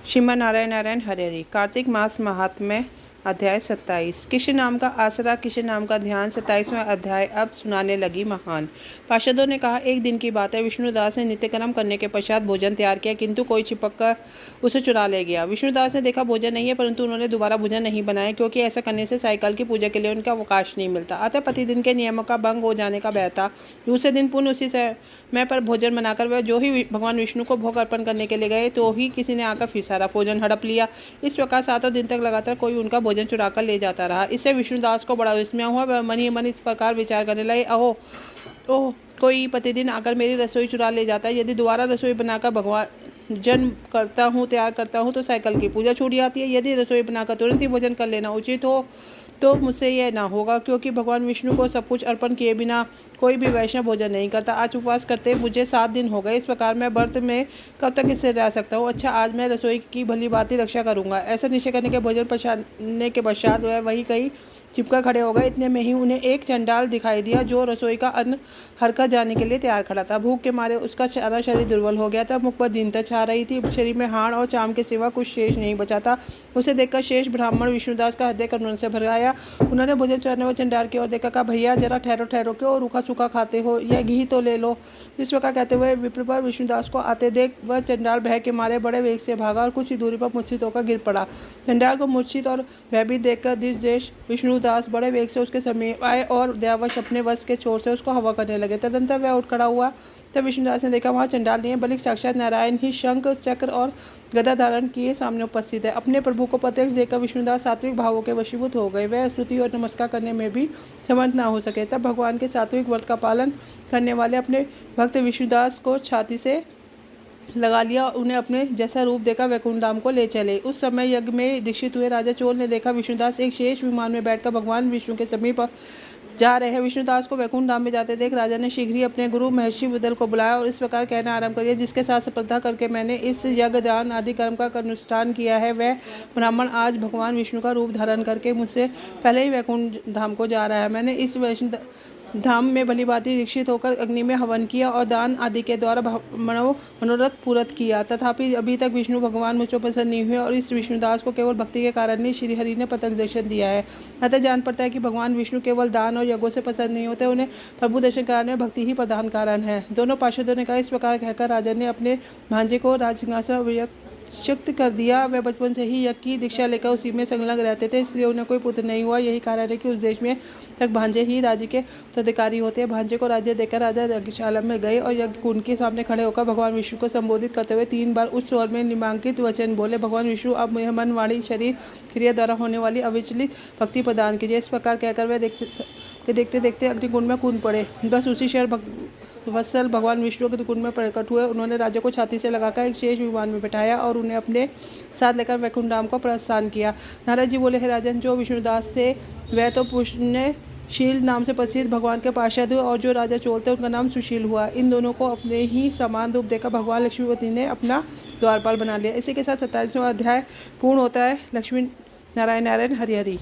श्रीमन नारायण नारायण हरे हरि। कार्तिक मास महात्म्य अध्याय 27। कृष्ण नाम का आसरा, कृष्ण नाम का ध्यान। 27वां अध्याय अब सुनाने लगी महान। पार्षदों ने कहा, एक दिन की बात है। विष्णुदास ने नित्यकर्म करने के पश्चात भोजन तैयार किया, किंतु कोई चिपक कर उसे चुरा ले गया। विष्णुदास ने देखा भोजन नहीं है, परंतु उन्होंने दोबारा भोजन नहीं बनाया, क्योंकि ऐसा करने से सायकल की पूजा के लिए उनका अवकाश नहीं मिलता। अतः प्रतिदिन के नियमों का भंग हो जाने का भय था। दूसरे दिन पुनः उसी समय पर भोजन बनाकर वह जो ही भगवान विष्णु को भोग अर्पण करने के लिए गए, तो ही किसी ने आकर फिर सारा भोजन हड़प लिया। इस प्रकार 7 दिन तक लगातार कोई उनका भोजन चुरा कर ले जाता रहा। इससे विष्णुदास को बड़ा विस्मय हुआ। वह मन ही मन इस प्रकार विचार करने लगे, अहो ओह, कोई प्रतिदिन आकर मेरी रसोई चुरा ले जाता है। यदि दोबारा रसोई बनाकर भगवान तैयार करता हूँ तो साइकिल की पूजा छूट जाती है। यदि रसोई बनाकर तुरंत ही भोजन कर लेना उचित हो तो मुझसे यह ना होगा, क्योंकि भगवान विष्णु को सब कुछ अर्पण किए बिना कोई भी वैष्णव भोजन नहीं करता। आज उपवास करते मुझे 7 दिन हो गए। इस प्रकार मैं व्रत में कब तक इससे रह सकता हूँ। अच्छा, आज मैं रसोई की भली भांति रक्षा करूँगा। ऐसा निश्चय करने के भोजन पछाड़ने के पश्चात वह वही कहीं चिपका खड़े हो गए। इतने में ही उन्हें एक चंडाल दिखाई दिया, जो रसोई का अन्न हरकर जाने के लिए तैयार खड़ा था। भूख के मारे उसका सारा शरीर दुर्बल हो गया था। मुख पर दीनता छा रही थी। शरीर में हाड़ और चाम के सिवा कुछ शेष नहीं बचा था। उसे देखकर शेष ब्राह्मण विष्णुदास का हृदय करुणा से भर आया। उन्होंने भोजन चढ़ने वाले चंडाल की ओर देखा, कहा, भैया जरा ठहरो ठहरो, क्यों रूखा सूखा खाते हो, यह घी तो ले लो। इस प्रकार कहते हुए विप्र पर विष्णुदास को आते देख वह चंडाल भय के मारे बड़े वेग से भागा और कुछ ही दूरी पर मूर्छित होकर गिर पड़ा। चंडाल को मूर्छित और भयभीत देखकर दिशदेश विष्णुदास बड़े वेग से उसके समीप आए और दयावश अपने वश के छोर से उसको हवा करने लगे। तदंतर वह उठ खड़ा हुआ। तब विष्णुदास ने देखा वहाँ चंडाल नहीं है, बल्कि साक्षात नारायण ही शंख चक्र और गदा धारण किए सामने उपस्थित है। अपने प्रभु को प्रत्यक्ष देखकर विष्णुदास सात्विक भावों के वशीभूत हो गए। वह स्तुति और नमस्कार करने में भी समर्थ ना हो सके। तब भगवान के सात्विक व्रत का पालन करने वाले अपने भक्त विष्णुदास को छाती से लगा लिया और उन्हें अपने जैसा रूप देखा वैकुंठ धाम को ले चले। उस समय यज्ञ में दीक्षित हुए राजा चोल ने देखा विष्णुदास एक शेष विमान में बैठकर भगवान विष्णु के समीप जा रहे हैं। विष्णुदास को वैकुंठ धाम में जाते देख राजा ने शीघ्र ही अपने गुरु महर्षि बुदल को बुलाया और इस प्रकार कहना आरंभ कर दिया, जिसके साथ स्पर्धा करके मैंने इस यज्ञ दान आदि कर्म का अनुष्ठान किया है, वह ब्राह्मण आज भगवान विष्णु का रूप धारण करके मुझसे पहले ही वैकुंठ धाम को जा रहा है। मैंने इस वैष्णव धाम में भली भांति दीक्षित होकर अग्नि में हवन किया और दान आदि के द्वारा मनोरथ पूर्ण किया, तथापि अभी तक विष्णु भगवान मुझ पर प्रसन्न नहीं हुए और इस विष्णुदास को केवल भक्ति के कारण ही श्री हरि ने प्रत्यक्ष दर्शन दिया है। अतः जान पड़ता है कि भगवान विष्णु केवल दान और यज्ञों से प्रसन्न नहीं होते, उन्हें प्रभु दर्शन कराने में भक्ति ही प्रधान कारण है। दोनों पार्षदों ने कहा। इस प्रकार कहकर राजा ने अपने भांजे को राजसिंहासन शक्त कर दिया। वह बचपन से ही यज्ञ की दीक्षा लेकर उसी में संलग्न रहते थे, इसलिए उन्हें कोई पुत्र नहीं हुआ। यही कारण है कि उस देश में तक भांजे ही राज्य के उत्तराधिकारी होते हैं। भांजे को राज्य देकर राजा यज्ञशाला में गए और यज्ञ कुंड के सामने खड़े होकर भगवान विष्णु को संबोधित करते हुए 3 बार उस स्वर में निम्नांकित वचन बोले, भगवान विष्णु अब मन वाणी शरीर क्रिया द्वारा होने वाली अविचलित भक्ति प्रदान कीजिए। इस प्रकार कहकर वह देखते देखते अग्निकुंड में कूद पड़े। बस उसी क्षण भक्त वत्सल भगवान विष्णु अग्निकुंड में प्रकट हुए। उन्होंने राजा को छाती से लगाकर एक शेष विमान में बैठाया और उन्हें अपने साथ लेकर वैकुंठ धाम को प्रस्थान किया। नारद जी बोले, हे राजन, जो विष्णुदास थे वह तो पुण्यशील नाम से प्रसिद्ध भगवान के पार्षद हुए और जो राजा चोल थे उनका नाम सुशील हुआ। इन दोनों को अपने ही समान रूप देकर भगवान लक्ष्मीपति ने अपना द्वारपाल बना लिया। इसी के साथ 27वां अध्याय पूर्ण होता है। लक्ष्मी नारायण नारायण हरि हरि।